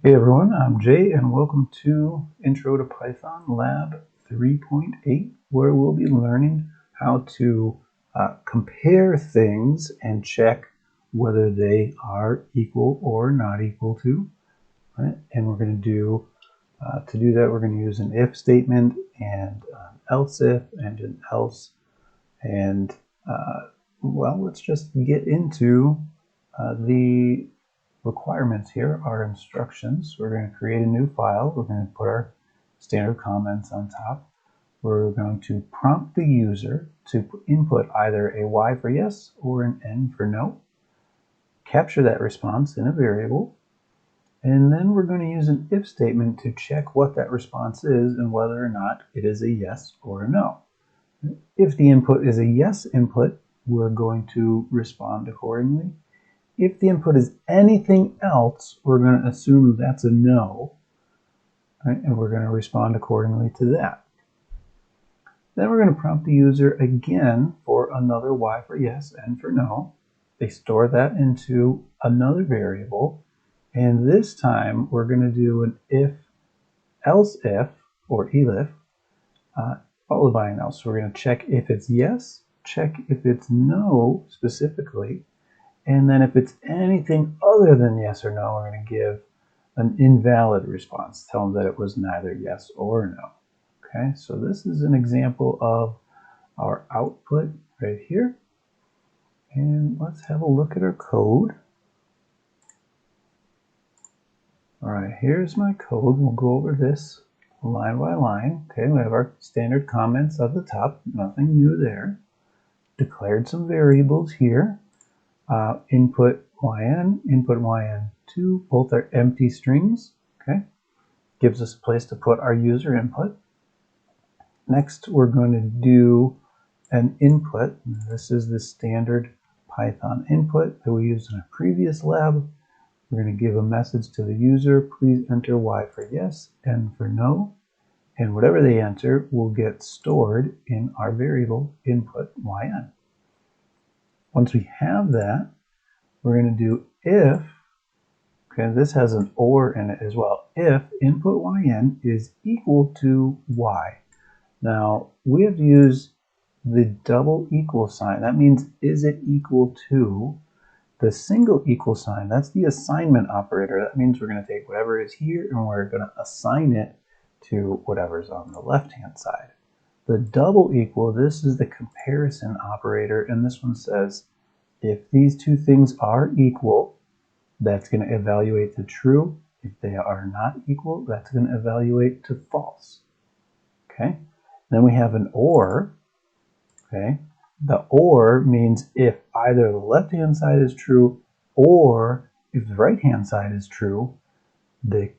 Hey everyone, I'm Jay and welcome to Intro to Python Lab 3.8, where we'll be learning how to compare things and check whether they are equal or not equal to, right? And we're going to do that, we're going to use an if statement and an else if and an else. And well, let's just get into the requirements here, our instructions. We're going to create a new file. We're going to put our standard comments on top. We're going to prompt the user to input either a Y for yes or an N for no. Capture that response in a variable. And then we're going to use an if statement to check what that response is and whether or not it is a yes or a no. If the input is a yes input, we're going to respond accordingly. If the input is anything else, we're going to assume that's a no, right? And we're going to respond accordingly to that. Then we're going to prompt the user again for another Y for yes and for no. They store that into another variable. And this time we're going to do an if, else if, or elif, followed by an else. So we're going to check if it's yes, check if it's no specifically, and then if it's anything other than yes or no, we're going to give an invalid response. Tell them that it was neither yes or no. Okay, so this is an example of our output right here. And let's have a look at our code. All right, here's my code. We'll go over this line by line. Okay, we have our standard comments at the top. Nothing new there. Declared some variables here. Input yn, input yn2, both are empty strings. Okay, gives us a place to put our user input. Next, we're going to do an input. This is the standard Python input that we used in a previous lab. We're going to give a message to the user, please enter Y for yes, N for no, and whatever they enter will get stored in our variable input yn. Once we have that, we're going to do if, okay, this has an or in it as well, if input yn is equal to y. Now, we have to use the double equal sign. That means, is it equal to the single equal sign? That's the assignment operator. That means we're going to take whatever is here and we're going to assign it to whatever's on the left-hand side. The double equal, this is the comparison operator, and this one says, if these two things are equal, that's going to evaluate to true. If they are not equal, that's going to evaluate to false. Okay. Then we have an or. Okay. The or means if either the left-hand side is true or if the right-hand side is true, the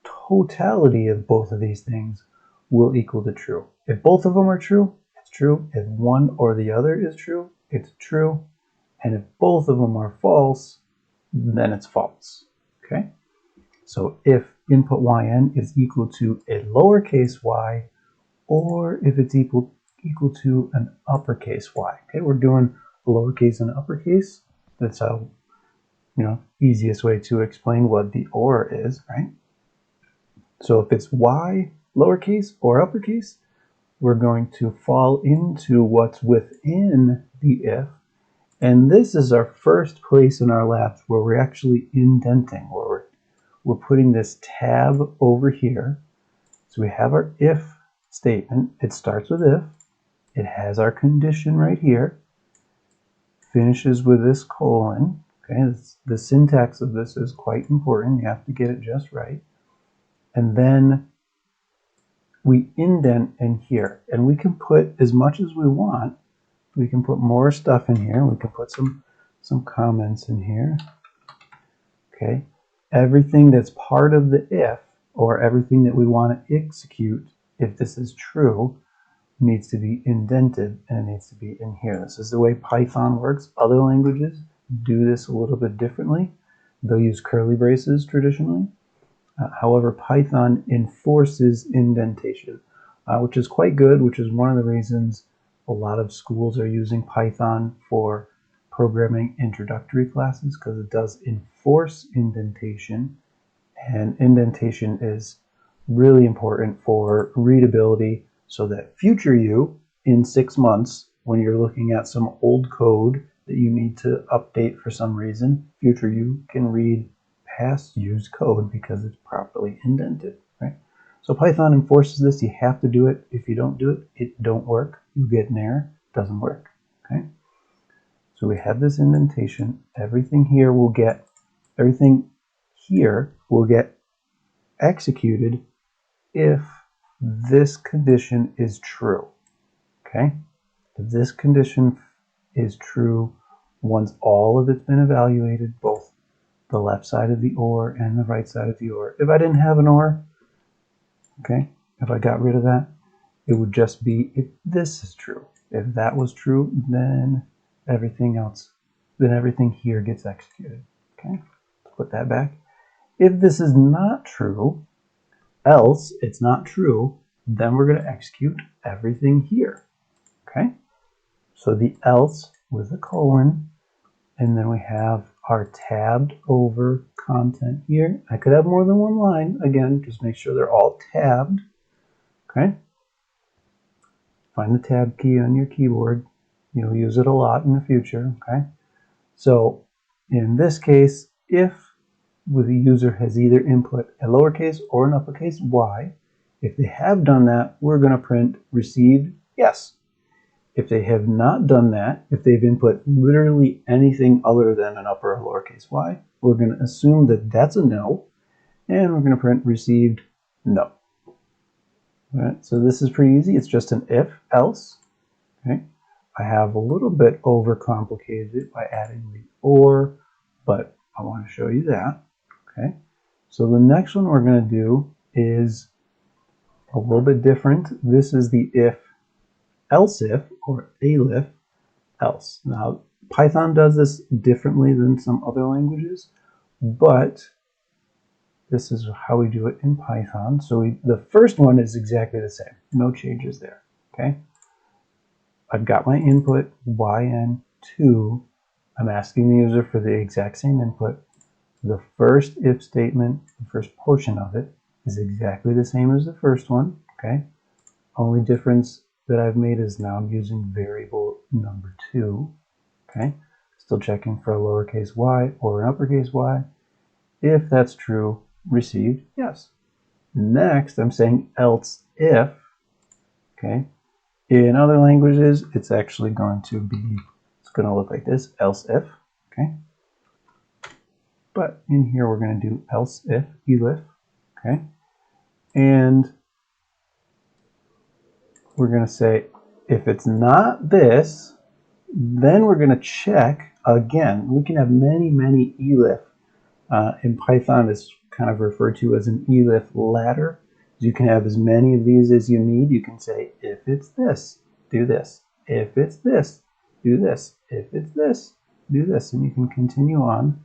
totality of both of these things will equal to true. If both of them are true, it's true. If one or the other is true, it's true. And if both of them are false, then it's false. Okay? So if input yn is equal to a lowercase y, or if it's equal to an uppercase y. Okay, we're doing lowercase and uppercase. That's how, easiest way to explain what the or is, right? So if it's y, lowercase or uppercase, we're going to fall into what's within the if. And this is our first place in our labs where we're actually indenting, where we're putting this tab over here. So we have our if statement. It starts with if. It has our condition right here. Finishes with this colon. Okay, the syntax of this is quite important. You have to get it just right. And then we indent in here. And we can put as much as we want. We can put more stuff in here. We can put some comments in here. Okay, everything that's part of the if, or everything that we want to execute, if this is true, needs to be indented and it needs to be in here. This is the way Python works. Other languages do this a little bit differently. They'll use curly braces traditionally. However, Python enforces indentation, which is quite good, which is one of the reasons a lot of schools are using Python for programming introductory classes, because it does enforce indentation And indentation is really important for readability so that future you in 6 months, when you're looking at some old code that you need to update for some reason, future you can read past used code because it's properly indented, right? So Python enforces this. You have to do it. If you don't do it, it don't work. You get an error. It doesn't work, okay? So we have this indentation. Everything here will get executed if this condition is true, okay? If this condition is true once all of it's been evaluated, both the left side of the OR and the right side of the OR. If I didn't have an OR, okay, if I got rid of that, it would just be if this is true. If that was true, then everything here gets executed, okay? Put that back. If this is not true, else it's not true, then we're going to execute everything here, okay? So the else with a colon, and then we have our tabbed over content here. I could have more than one line. Again, just make sure they're all tabbed, okay? Find the tab key on your keyboard. You'll use it a lot in the future, okay? So in this case, if the user has either input a lowercase or an uppercase y, if they have done that, we're going to print received yes. If they have not done that, if they've input literally anything other than an upper or lowercase y, we're going to assume that that's a no, and we're going to print received no. All right, so this is pretty easy. It's just an if, else. Okay. I have a little bit overcomplicated it by adding the or, but I want to show you that. Okay. So the next one we're going to do is a little bit different. This is the if, else if, or elif, else. Now, Python does this differently than some other languages, but this is how we do it in Python. So the first one is exactly the same. No changes there, okay? I've got my input, yn2. I'm asking the user for the exact same input. The first if statement, the first portion of it, is exactly the same as the first one, okay? Only difference that I've made is now I'm using variable number 2, okay? Still checking for a lowercase y or an uppercase y. If that's true, received yes. Next, I'm saying else if, okay? In other languages, it's actually going to be, it's going to look like this, else if, okay? But in here, we're going to do else if, elif, okay? And we're going to say, if it's not this, then we're going to check again. We can have many, many elif. In Python, it's kind of referred to as an elif ladder. You can have as many of these as you need. You can say, if it's this, do this. If it's this, do this. If it's this, do this. And you can continue on.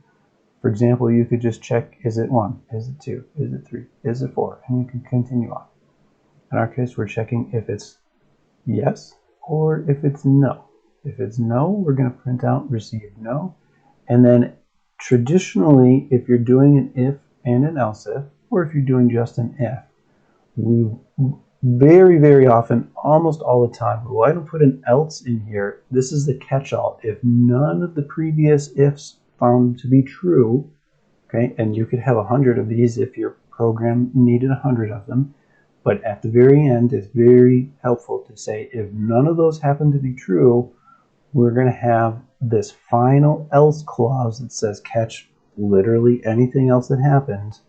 For example, you could just check, is it 1? Is it 2? Is it 3? Is it 4? And you can continue on. In our case, we're checking if it's yes or if it's no. If it's no, we're going to print out received no. And then traditionally, if you're doing an if and an else if, or if you're doing just an if, we very, very often, almost all the time, well, I don't put an else in here. This is the catch-all. If none of the previous ifs found to be true, okay, and you could have 100 of these if your program needed 100 of them, but at the very end, it's very helpful to say, if none of those happen to be true, we're going to have this final else clause that says catch literally anything else that happens.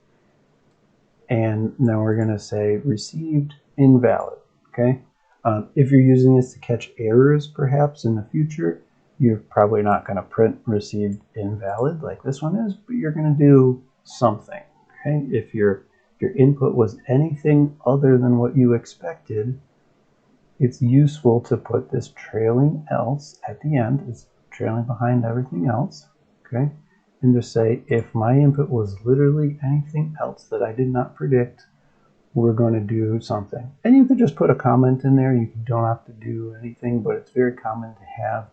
And now we're going to say received invalid, okay? If you're using this to catch errors, perhaps in the future, you're probably not going to print received invalid like this one is, but you're going to do something, okay? If your input was anything other than what you expected, it's useful to put this trailing else at the end. It's trailing behind everything else, okay? And just say, if my input was literally anything else that I did not predict, we're going to do something. And you could just put a comment in there. You don't have to do anything, but it's very common to have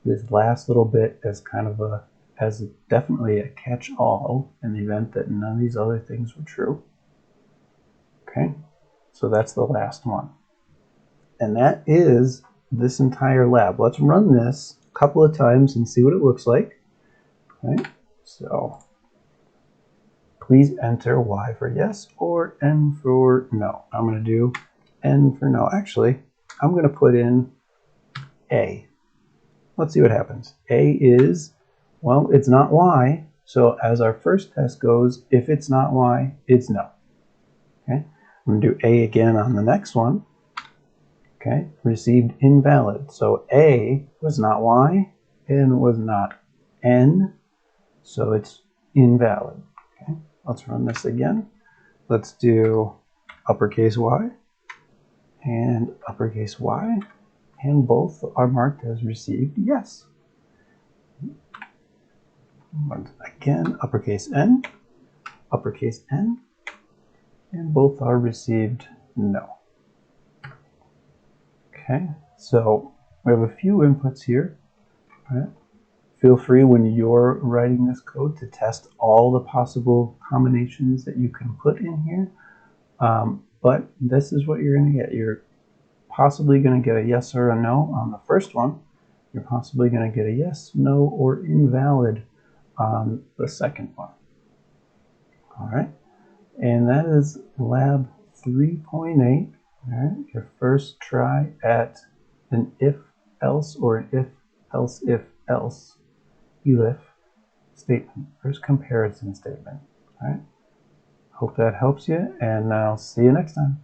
this last little bit as kind of a as definitely a catch-all in the event that none of these other things were true. Okay, so that's the last one. And that is this entire lab. Let's run this a couple of times and see what it looks like. Okay, so please enter Y for yes or N for no. I'm going to do N for no. Actually, I'm going to put in A. Let's see what happens. A is, well, it's not Y. So as our first test goes, if it's not Y, it's no. Okay, I'm going to do A again on the next one. Okay, received invalid. So A was not Y and was not N, so it's invalid. Okay, let's run this again. Let's do uppercase Y and uppercase Y, and both are marked as received yes. Once again, uppercase N, and both are received no. Okay, so we have a few inputs here. All right. Feel free when you're writing this code to test all the possible combinations that you can put in here. But this is what you're going to get. You're possibly going to get a yes or a no on the first one. You're possibly going to get a yes, no, or invalid on the second one. All right, and that is lab 3.8. All right, your first try at an if-else or an if-else if-else elif statement, first comparison statement. All right, hope that helps you, and I'll see you next time.